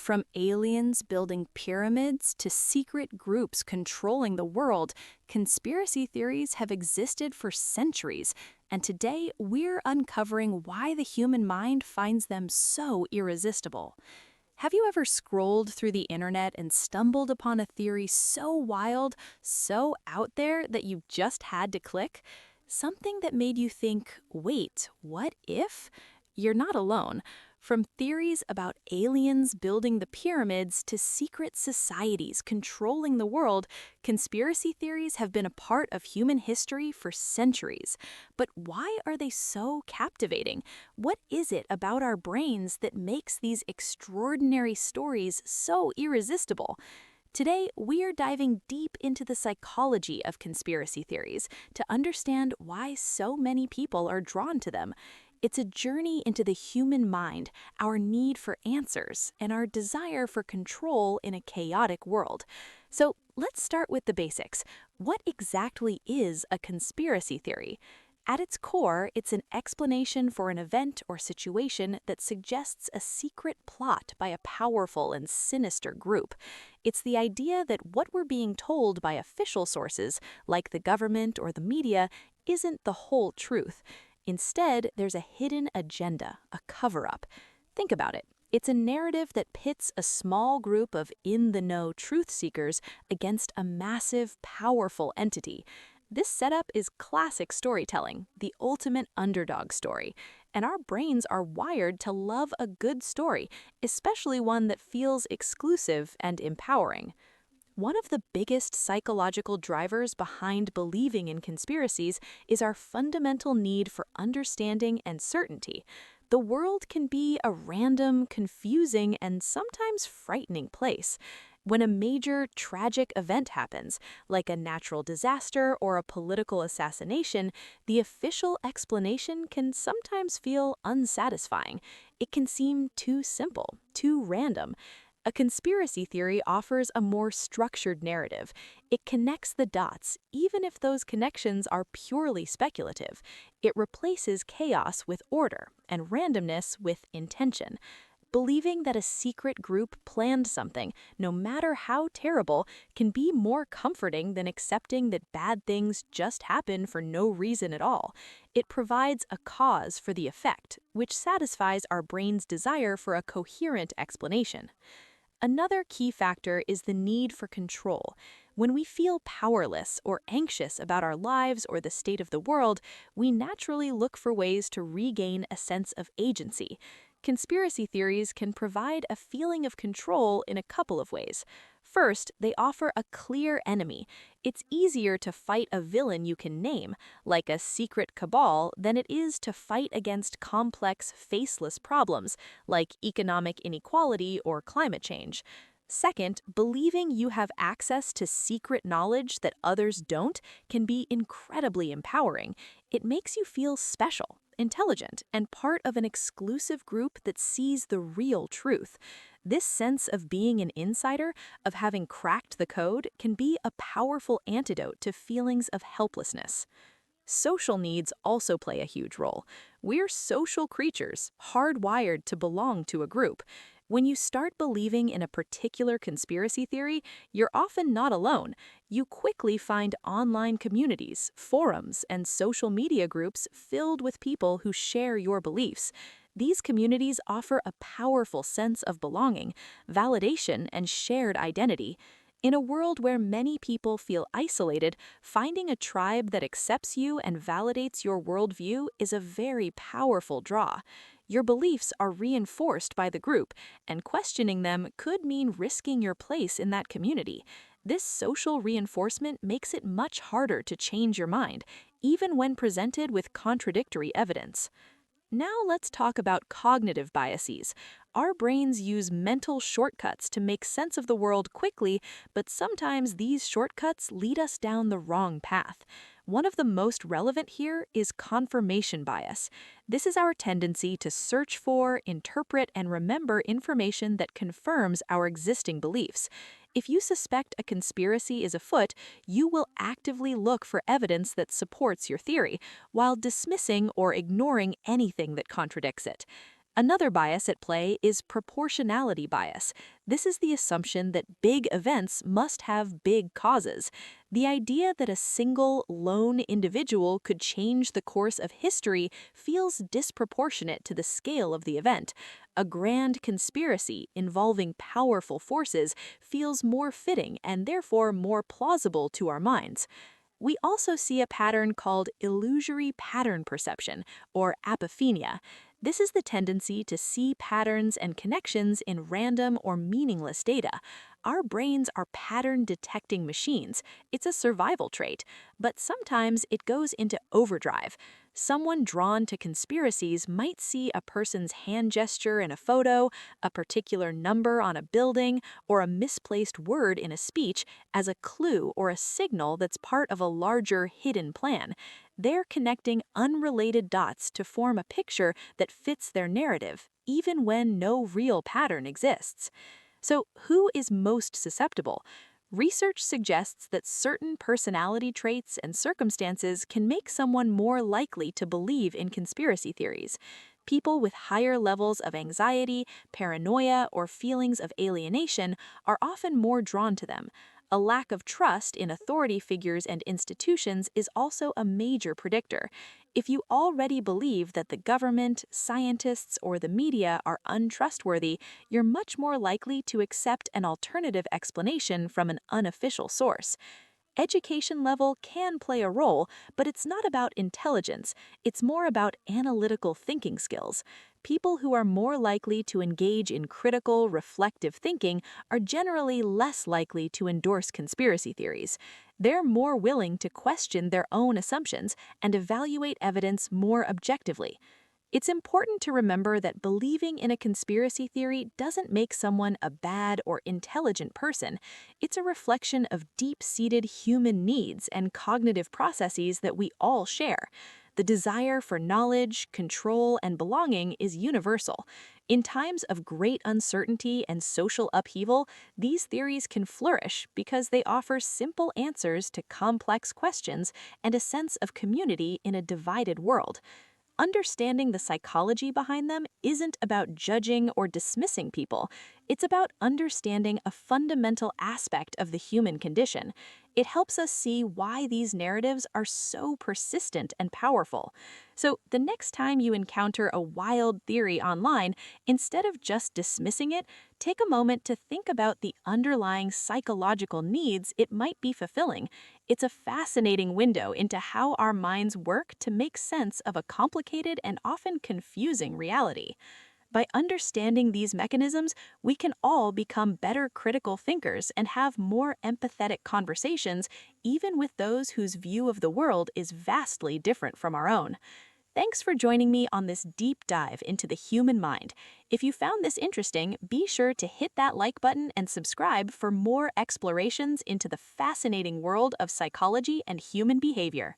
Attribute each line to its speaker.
Speaker 1: From aliens building pyramids to secret groups controlling the world, conspiracy theories have existed for centuries, and today we're uncovering why the human mind finds them so irresistible. Have you ever scrolled through the internet and stumbled upon a theory so wild, so out there that you just had to click? Something that made you think, wait, what if? You're not alone. From theories about aliens building the pyramids to secret societies controlling the world, conspiracy theories have been a part of human history for centuries. But why are they so captivating? What is it about our brains that makes these extraordinary stories so irresistible? Today, we are diving deep into the psychology of conspiracy theories to understand why so many people are drawn to them. It's a journey into the human mind, our need for answers, and our desire for control in a chaotic world. So let's start with the basics. What exactly is a conspiracy theory? At its core, it's an explanation for an event or situation that suggests a secret plot by a powerful and sinister group. It's the idea that what we're being told by official sources, like the government or the media, isn't the whole truth. Instead, there's a hidden agenda, a cover-up. Think about it. It's a narrative that pits a small group of in-the-know truth seekers against a massive, powerful entity. This setup is classic storytelling, the ultimate underdog story, and our brains are wired to love a good story, especially one that feels exclusive and empowering. One of the biggest psychological drivers behind believing in conspiracies is our fundamental need for understanding and certainty. The world can be a random, confusing, and sometimes frightening place. When a major, tragic event happens, like a natural disaster or a political assassination, the official explanation can sometimes feel unsatisfying. It can seem too simple, too random. A conspiracy theory offers a more structured narrative. It connects the dots, even if those connections are purely speculative. It replaces chaos with order and randomness with intention. Believing that a secret group planned something, no matter how terrible, can be more comforting than accepting that bad things just happen for no reason at all. It provides a cause for the effect, which satisfies our brain's desire for a coherent explanation. Another key factor is the need for control. When we feel powerless or anxious about our lives or the state of the world, we naturally look for ways to regain a sense of agency. Conspiracy theories can provide a feeling of control in a couple of ways. First, they offer a clear enemy. It's easier to fight a villain you can name, like a secret cabal, than it is to fight against complex, faceless problems, like economic inequality or climate change. Second, believing you have access to secret knowledge that others don't can be incredibly empowering. It makes you feel special, intelligent, and part of an exclusive group that sees the real truth. This sense of being an insider, of having cracked the code, can be a powerful antidote to feelings of helplessness. Social needs also play a huge role. We're social creatures, hardwired to belong to a group. When you start believing in a particular conspiracy theory, you're often not alone. You quickly find online communities, forums, and social media groups filled with people who share your beliefs. These communities offer a powerful sense of belonging, validation, and shared identity. In a world where many people feel isolated, finding a tribe that accepts you and validates your worldview is a very powerful draw. Your beliefs are reinforced by the group, and questioning them could mean risking your place in that community. This social reinforcement makes it much harder to change your mind, even when presented with contradictory evidence. Now let's talk about cognitive biases. Our brains use mental shortcuts to make sense of the world quickly, but sometimes these shortcuts lead us down the wrong path. One of the most relevant here is confirmation bias. This is our tendency to search for, interpret, and remember information that confirms our existing beliefs. If you suspect a conspiracy is afoot, you will actively look for evidence that supports your theory, while dismissing or ignoring anything that contradicts it. Another bias at play is proportionality bias. This is the assumption that big events must have big causes. The idea that a single, lone individual could change the course of history feels disproportionate to the scale of the event. A grand conspiracy involving powerful forces feels more fitting and therefore more plausible to our minds. We also see a pattern called illusory pattern perception, or apophenia. This is the tendency to see patterns and connections in random or meaningless data. Our brains are pattern detecting machines. It's a survival trait, but sometimes it goes into overdrive. Someone drawn to conspiracies might see a person's hand gesture in a photo, a particular number on a building, or a misplaced word in a speech as a clue or a signal that's part of a larger hidden plan. They're connecting unrelated dots to form a picture that fits their narrative, even when no real pattern exists. So, who is most susceptible? Research suggests that certain personality traits and circumstances can make someone more likely to believe in conspiracy theories. People with higher levels of anxiety, paranoia, or feelings of alienation are often more drawn to them. A lack of trust in authority figures and institutions is also a major predictor. If you already believe that the government, scientists, or the media are untrustworthy, you're much more likely to accept an alternative explanation from an unofficial source. Education level can play a role, but it's not about intelligence, it's more about analytical thinking skills. People who are more likely to engage in critical, reflective thinking are generally less likely to endorse conspiracy theories. They're more willing to question their own assumptions and evaluate evidence more objectively. It's important to remember that believing in a conspiracy theory doesn't make someone a bad or intelligent person. It's a reflection of deep-seated human needs and cognitive processes that we all share. The desire for knowledge, control, and belonging is universal. In times of great uncertainty and social upheaval, these theories can flourish because they offer simple answers to complex questions and a sense of community in a divided world. Understanding the psychology behind them isn't about judging or dismissing people. It's about understanding a fundamental aspect of the human condition. It helps us see why these narratives are so persistent and powerful. So, the next time you encounter a wild theory online, instead of just dismissing it, take a moment to think about the underlying psychological needs it might be fulfilling. It's a fascinating window into how our minds work to make sense of a complicated and often confusing reality. By understanding these mechanisms, we can all become better critical thinkers and have more empathetic conversations, even with those whose view of the world is vastly different from our own. Thanks for joining me on this deep dive into the human mind. If you found this interesting, be sure to hit that like button and subscribe for more explorations into the fascinating world of psychology and human behavior.